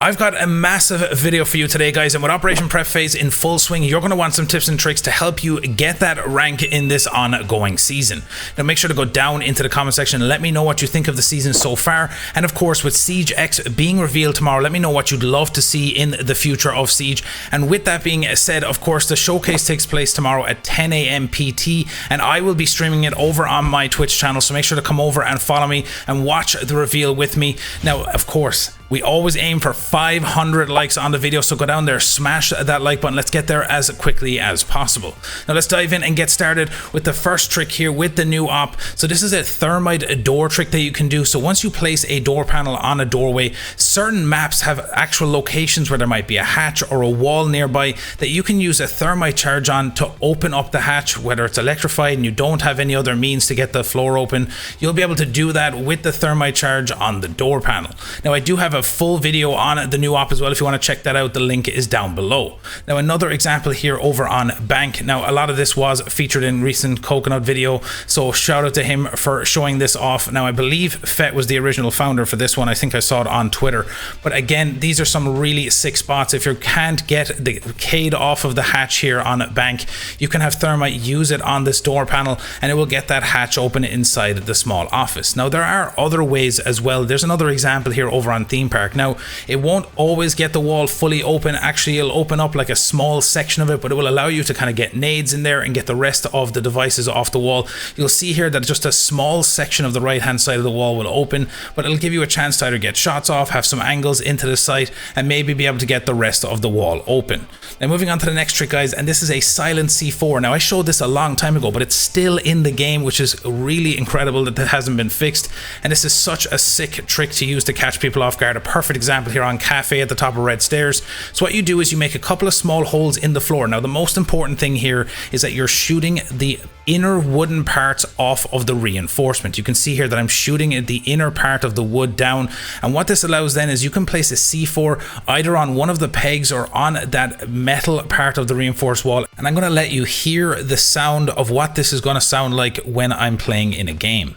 I've got a massive video for you today, guys, and with Operation Prep Phase in full swing, you're going to want some tips and tricks to help you get that rank in this ongoing season. Now make sure to go down into the comment section and let me know what you think of the season so far, and of course with Siege X being revealed tomorrow, let me know what you'd love to see in the future of Siege. And with that being said, of course the showcase takes place tomorrow at 10 AM PT, and I will be streaming it over on my Twitch channel, so make sure to come over and follow me and watch the reveal with me. Now of course we always aim for 500 likes on the video, so go down there, smash that like button. Let's get there as quickly as possible. Now let's dive in and get started with the first trick here with the new op. So this is a Thermite door trick that you can do. So once you place a door panel on a doorway, certain maps have actual locations where there might be a hatch or a wall nearby that you can use a Thermite charge on to open up the hatch, whether it's electrified and you don't have any other means to get the floor open. You'll be able to do that with the Thermite charge on the door panel. Now I do have a full video on the new op as well. If you want to check that out, the link is down below. Now another example here over on Bank. Now a lot of this was featured in recent Coconut video, so shout out to him for showing this off. Now I believe Fett was the original founder for this one. I think I saw it on Twitter, but again, these are some really sick spots. If you can't get the cade off of the hatch here on Bank, you can have Thermite use it on this door panel and it will get that hatch open inside the small office. Now there are other ways as well. There's another example here over on Theme Park. Now it won't always get the wall fully open. Actually it'll open up like a small section of it, but it will allow you to kind of get nades in there and get the rest of the devices off the wall. You'll see here that just a small section of the right hand side of the wall will open, but it'll give you a chance to either get shots off, have some angles into the site, and maybe be able to get the rest of the wall open. Now moving on to the next trick, guys, and this is a silent C4. Now I showed this a long time ago, but it's still in the game, which is really incredible that it hasn't been fixed, and this is such a sick trick to use to catch people off guard. A perfect example here on Cafe at the top of Red Stairs. So what you do is you make a couple of small holes in the floor. Now the most important thing here is that you're shooting the inner wooden parts off of the reinforcement. You can see here that I'm shooting the inner part of the wood down, and what this allows then is you can place a C4 either on one of the pegs or on that metal part of the reinforced wall, and I'm going to let you hear the sound of what this is going to sound like when I'm playing in a game.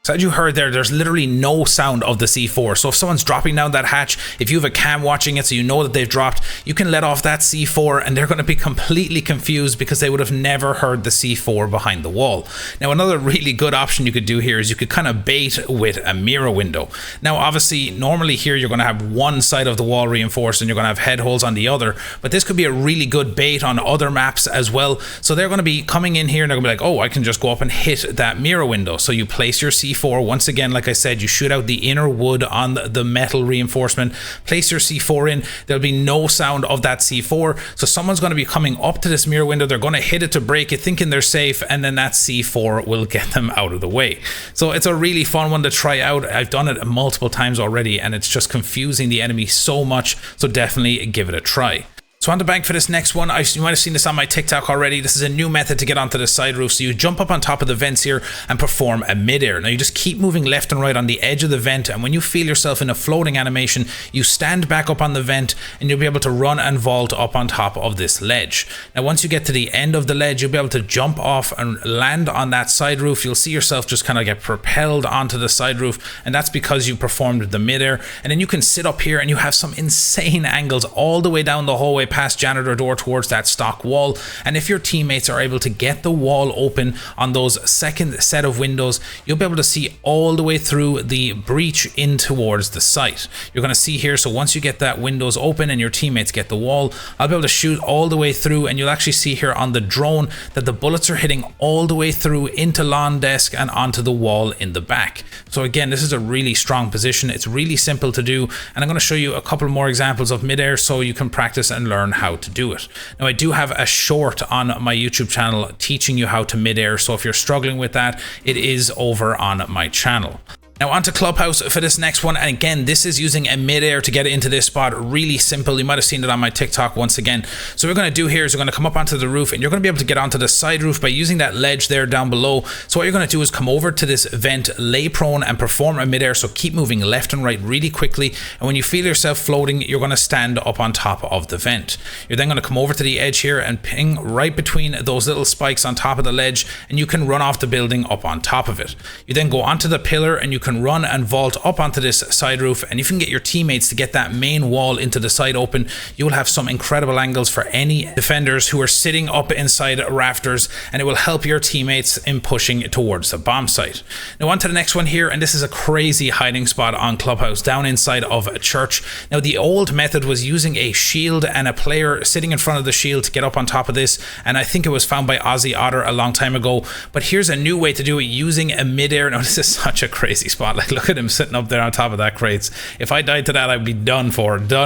So as you heard there, there's literally no sound of the C4. So if someone's dropping down that hatch, if you have a cam watching it so you know that they've dropped, you can let off that C4 and they're going to be completely confused because they would have never heard the C4 behind the wall. Now another really good option you could do here is you could kind of bait with a mirror window. Now obviously normally here you're going to have one side of the wall reinforced and you're going to have head holes on the other, but this could be a really good bait on other maps as well. So they're going to be coming in here and they're going to be like, oh, I can just go up and hit that mirror window. So you place your C4. Once again, like I said, you shoot out the inner wood on the metal reinforcement, place your C4 in, there'll be no sound of that C4, so someone's going to be coming up to this mirror window, they're going to hit it to break it thinking they're safe, and then that C4 will get them out of the way. So it's a really fun one to try out. I've done it multiple times already and it's just confusing the enemy so much, so definitely give it a try. So on to Bank for this next one. You might have seen this on my TikTok already. This is a new method to get onto the side roof. So you jump up on top of the vents here and perform a mid-air. Now you just keep moving left and right on the edge of the vent, and when you feel yourself in a floating animation, you stand back up on the vent and you'll be able to run and vault up on top of this ledge. Now once you get to the end of the ledge, you'll be able to jump off and land on that side roof. You'll see yourself just kind of get propelled onto the side roof, and that's because you performed the mid-air. And then you can sit up here and you have some insane angles all the way down the hallway past janitor door towards that stock wall, and if your teammates are able to get the wall open on those second set of windows, you'll be able to see all the way through the breach in towards the site. You're going to see here, so once you get that windows open and your teammates get the wall, I'll be able to shoot all the way through, and you'll actually see here on the drone that the bullets are hitting all the way through into lawn desk and onto the wall in the back. So again, this is a really strong position. It's really simple to do, and I'm going to show you a couple more examples of midair so you can practice and learn how to do it. Now I do have a short on my YouTube channel teaching you how to midair, so if you're struggling with that, it is over on my channel. Now onto Clubhouse for this next one, and again this is using a mid-air to get into this spot. Really simple, you might have seen it on my TikTok once again. So what we're going to do here is we're going to come up onto the roof, and you're going to be able to get onto the side roof by using that ledge there down below. So what you're going to do is come over to this vent, lay prone and perform a mid-air, so keep moving left and right really quickly, and when you feel yourself floating you're going to stand up on top of the vent. You're then going to come over to the edge here and ping right between those little spikes on top of the ledge, and you can run off the building up on top of it. You then go onto the pillar and you can run and vault up onto this side roof, and if you can get your teammates to get that main wall into the side open, you will have some incredible angles for any defenders who are sitting up inside rafters, and it will help your teammates in pushing towards the bomb site. Now on to the next one here, and this is a crazy hiding spot on Clubhouse down inside of a church. Now the old method was using a shield and a player sitting in front of the shield to get up on top of this, and I think it was found by Aussie Otter a long time ago, but here's a new way to do it using a mid-air. Now this is such a crazy spot, like look at him sitting up there on top of that crates. If I died to that I'd be done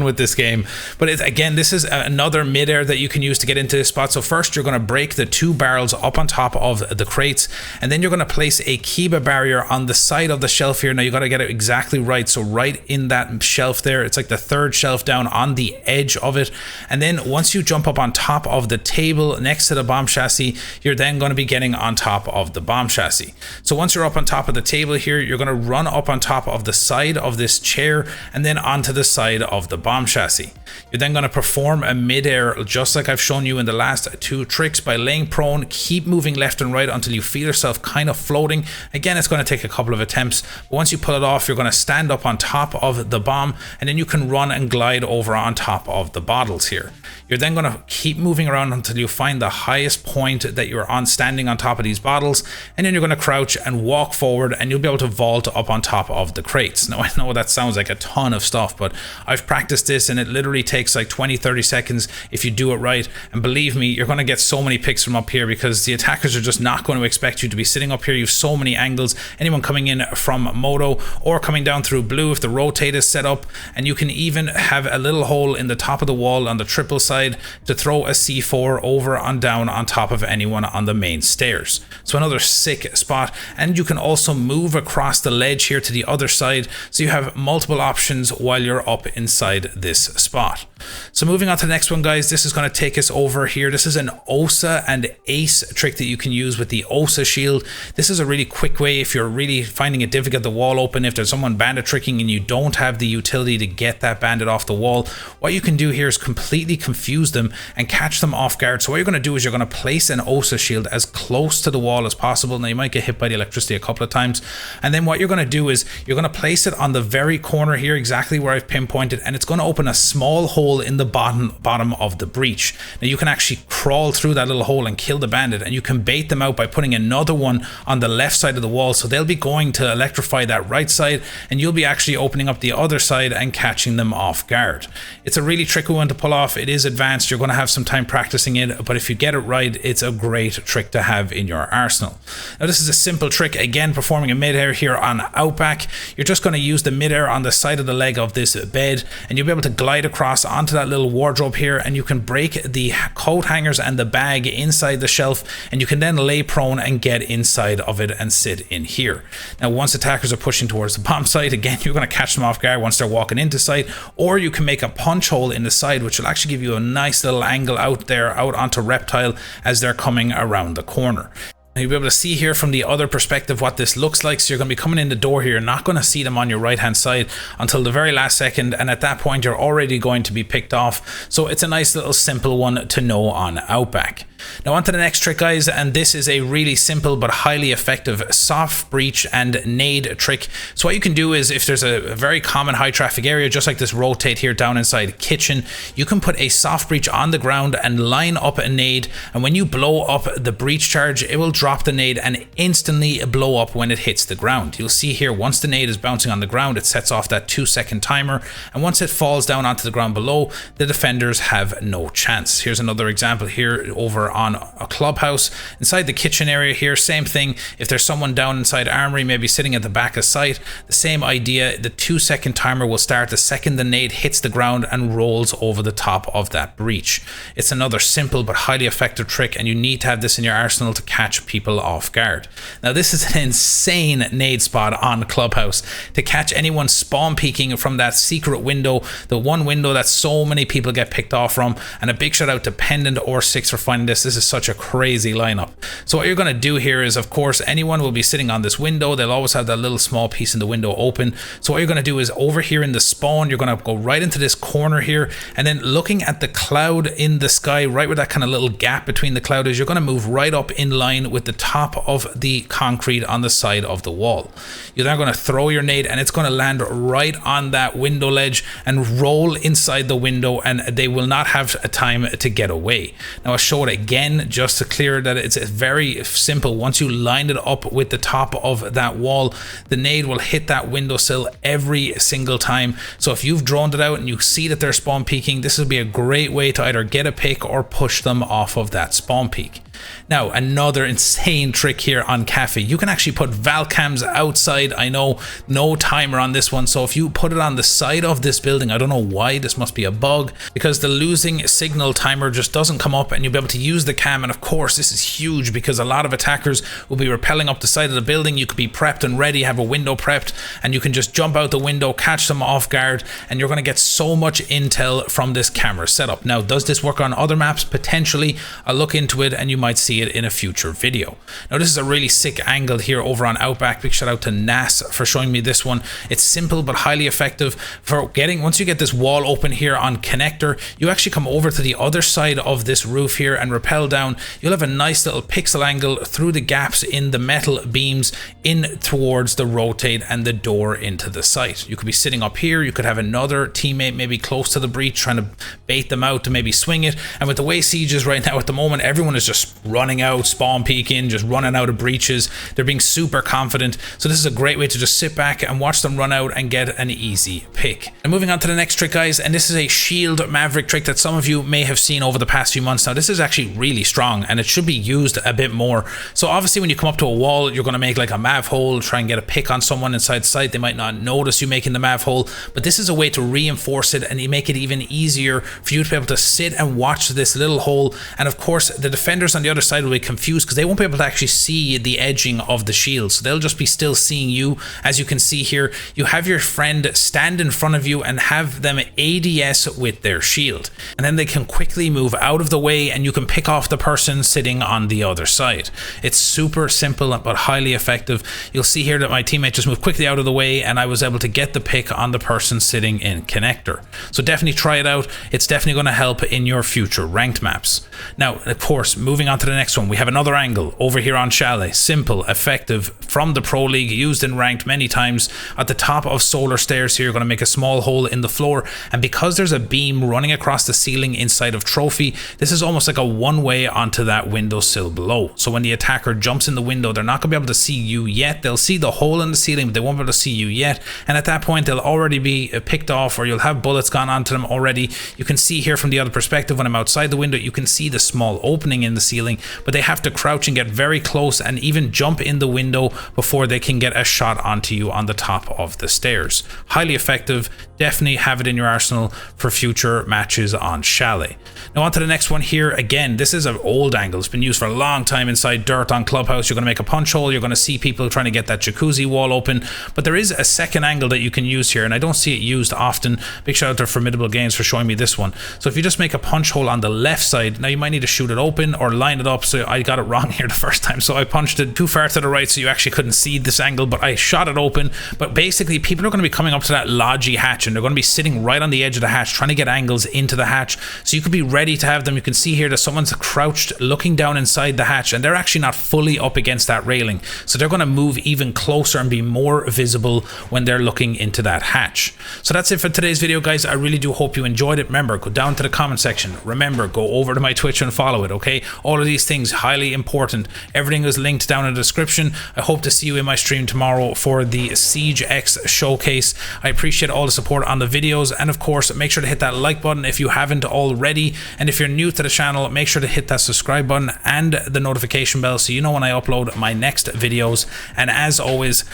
with this game. But again, this is another mid-air that you can use to get into this spot. So first you're going to break the 2 barrels up on top of the crates, and then you're going to place a Kiba barrier on the side of the shelf here. Now you got to get it exactly right, so right in that shelf there, it's like the 3rd shelf down on the edge of it. And then once you jump up on top of the table next to the bomb chassis, you're then going to be getting on top of the bomb chassis. So once you're up on top of the table here, you're going to run up on top of the side of this chair and then onto the side of the bomb chassis. You're then going to perform a mid-air just like I've shown you in the last 2 tricks by laying prone. Keep moving left and right until you feel yourself kind of floating. Again, it's going to take a couple of attempts, but once you pull it off, you're going to stand up on top of the bomb, and then you can run and glide over on top of the bottles here. You're then going to keep moving around until you find the highest point that you're on, standing on top of these bottles, and then you're going to crouch and walk forward, and you'll be able to vault up on top of the crates. Now I know that sounds like a ton of stuff, but I've practiced this and it literally takes like 20-30 seconds if you do it right, and believe me, you're going to get so many picks from up here because the attackers are just not going to expect you to be sitting up here. You have so many angles, anyone coming in from Moto or coming down through blue if the rotate is set up, and you can even have a little hole in the top of the wall on the triple side to throw a C4 over and down on top of anyone on the main stairs. So another sick spot, and you can also move across the ledge here to the other side, so you have multiple options while you're up inside this spot. So moving on to the next one, guys, this is going to take us over here. This is an OSA and Ace trick that you can use with the OSA shield. This is a really quick way if you're really finding it difficult the wall open, if there's someone bandit tricking and you don't have the utility to get that bandit off the wall. What you can do here is completely confuse them and catch them off guard. So what you're going to do is you're going to place an OSA shield as close to the wall as possible. Now you might get hit by the electricity a couple of times, and then what you're going to do is you're going to place it on the very corner here, exactly where I've pinpointed, and it's going to open a small hole in the bottom of the breach. Now you can actually crawl through that little hole and kill the bandit, and you can bait them out by putting another one on the left side of the wall, so they'll be going to electrify that right side, and you'll be actually opening up the other side and catching them off guard. It's a really tricky one to pull off. It is advanced, you're going to have some time practicing it, but if you get it right, it's a great trick to have in your arsenal. Now this is a simple trick, again performing a mid-air here on Outback. You're just going to use the mid-air on the side of the leg of this bed, and you'll be able to glide across onto that little wardrobe here, and you can break the coat hangers and the bag inside the shelf, and you can then lay prone and get inside of it and sit in here. Now once attackers are pushing towards the bomb site, again you're going to catch them off guard once they're walking into sight, or you can make a punch hole in the side, which will actually give you a nice little angle out there out onto Reptile as they're coming around the corner. You'll be able to see here from the other perspective what this looks like. So you're going to be coming in the door here, you're not going to see them on your right hand side until the very last second, and at that point you're already going to be picked off. So it's a nice little simple one to know on Outback. Now on to the next trick, guys, and this is a really simple but highly effective soft breach and nade trick. So what you can do is, if there's a very common high traffic area just like this rotate here down inside kitchen, you can put a soft breach on the ground and line up a nade, and when you blow up the breach charge, it will drop the nade and instantly blow up when it hits the ground. You'll see here, once the nade is bouncing on the ground, it sets off that 2-second timer, and once it falls down onto the ground below, the defenders have no chance. Here's another example here over over on a Clubhouse. Inside the kitchen area here, same thing. If there's someone down inside Armory, maybe sitting at the back of site, the same idea. The 2-second timer will start the second the nade hits the ground and rolls over the top of that breach. It's another simple but highly effective trick, and you need to have this in your arsenal to catch people off guard. Now this is an insane nade spot on Clubhouse to catch anyone spawn peeking from that secret window, the one window that so many people get picked off from. And a big shout out to Pendant or 6 for finding this. This is such a crazy lineup. So what you're going to do here is, of course, anyone will be sitting on this window. They'll always have that little small piece in the window open. So what you're going to do is over here in the spawn, you're going to go right into this corner here, and then looking at the cloud in the sky, right where that kind of little gap between the cloud is, you're going to move right up in line with the top of the concrete on the side of the wall. You're then going to throw your nade, and it's going to land right on that window ledge and roll inside the window, and they will not have a time to get away. Now I'll show it again just to clear that it's very simple. Once you line it up with the top of that wall, the nade will hit that windowsill every single time. So if you've droned it out and you see that they're spawn peeking, this will be a great way to either get a pick or push them off of that spawn peek. Now, another insane trick here on Cafe. You can actually put Valk Cams outside. I know, no timer on this one. So if you put it on the side of this building, I don't know why, this must be a bug, because the losing signal timer just doesn't come up and you'll be able to use the cam. And of course, this is huge because a lot of attackers will be rappelling up the side of the building. You could be prepped and ready, have a window prepped, and you can just jump out the window, catch them off guard, and you're going to get so much intel from this camera setup. Now, does this work on other maps? Potentially. I'll look into it and you might see it in a future video. Now this is a really sick angle here over on Outback. Big shout out to Nas for showing me this one. It's simple but highly effective for getting, once you get this wall open here on connector, you actually come over to the other side of this roof here and rappel down. You'll have a nice little pixel angle through the gaps in the metal beams in towards the rotate and the door into the site. You could be sitting up here, you could have another teammate maybe close to the breach trying to bait them out to maybe swing it. And with the way Siege is right now at the moment, everyone is just running out, spawn peeking, just running out of breaches. They're being super confident. So this is a great way to just sit back and watch them run out and get an easy pick. And moving on to the next trick, guys, and this is a shield Maverick trick that some of you may have seen over the past few months. Now this is actually really strong and it should be used a bit more. So obviously when you come up to a wall, you're going to make like a mav hole, try and get a pick on someone inside sight. They might not notice you making the mav hole, but this is a way to reinforce it and you make it even easier for you to be able to sit and watch this little hole. And of course the defenders on the other side will be confused because they won't be able to actually see the edging of the shield, so they'll just be still seeing you. As you can see here, you have your friend stand in front of you and have them ADS with their shield, and then they can quickly move out of the way and you can pick off the person sitting on the other side. It's super simple but highly effective. You'll see here that my teammate just moved quickly out of the way and I was able to get the pick on the person sitting in connector. So definitely try it out. It's definitely going to help in your future ranked maps. Now of course, moving on to the next one, we have another angle over here on Chalet. Simple, effective, from the Pro League, used in ranked many times. At the top of solar stairs here, you're going to make a small hole in the floor, and because there's a beam running across the ceiling inside of Trophy, this is almost like a one-way onto that windowsill below. So when the attacker jumps in the window, they're not going to be able to see you yet. They'll see the hole in the ceiling, but they won't be able to see you yet, and at that point they'll already be picked off, or you'll have bullets gone onto them already. You can see here from the other perspective, when I'm outside the window, you can see the small opening in the ceiling, but they have to crouch and get very close and even jump in the window before they can get a shot onto you on the top of the stairs. Highly effective. Definitely have it in your arsenal for future matches on Chalet. Now on to the next one here. Again, this is an old angle. It's been used for a long time inside dirt on Clubhouse. You're going to make a punch hole. You're going to see people trying to get that jacuzzi wall open, but there is a second angle that you can use here, and I don't see it used often. Big shout out to Formidable Games for showing me this one. So if you just make a punch hole on the left side, now you might need to shoot it open or line it up. So I got it wrong here the first time, so I punched it too far to the right so you actually couldn't see this angle, but I shot it open. But basically people are going to be coming up to that logi hatch and they're going to be sitting right on the edge of the hatch trying to get angles into the hatch, so you could be ready to have them. You can see here that someone's crouched looking down inside the hatch and they're actually not fully up against that railing, so they're going to move even closer and be more visible when they're looking into that hatch. So that's it for today's video, guys. I really do hope you enjoyed it. Remember, go down to the comment section. Remember, go over to my Twitch and follow it, okay? All of these things highly important. Everything is linked down in the description. I hope to see you in my stream tomorrow for the Siege X showcase. I appreciate all the support on the videos, and of course make sure to hit that like button if you haven't already, and if you're new to the channel, make sure to hit that subscribe button and the notification bell so you know when I upload my next videos. And as always,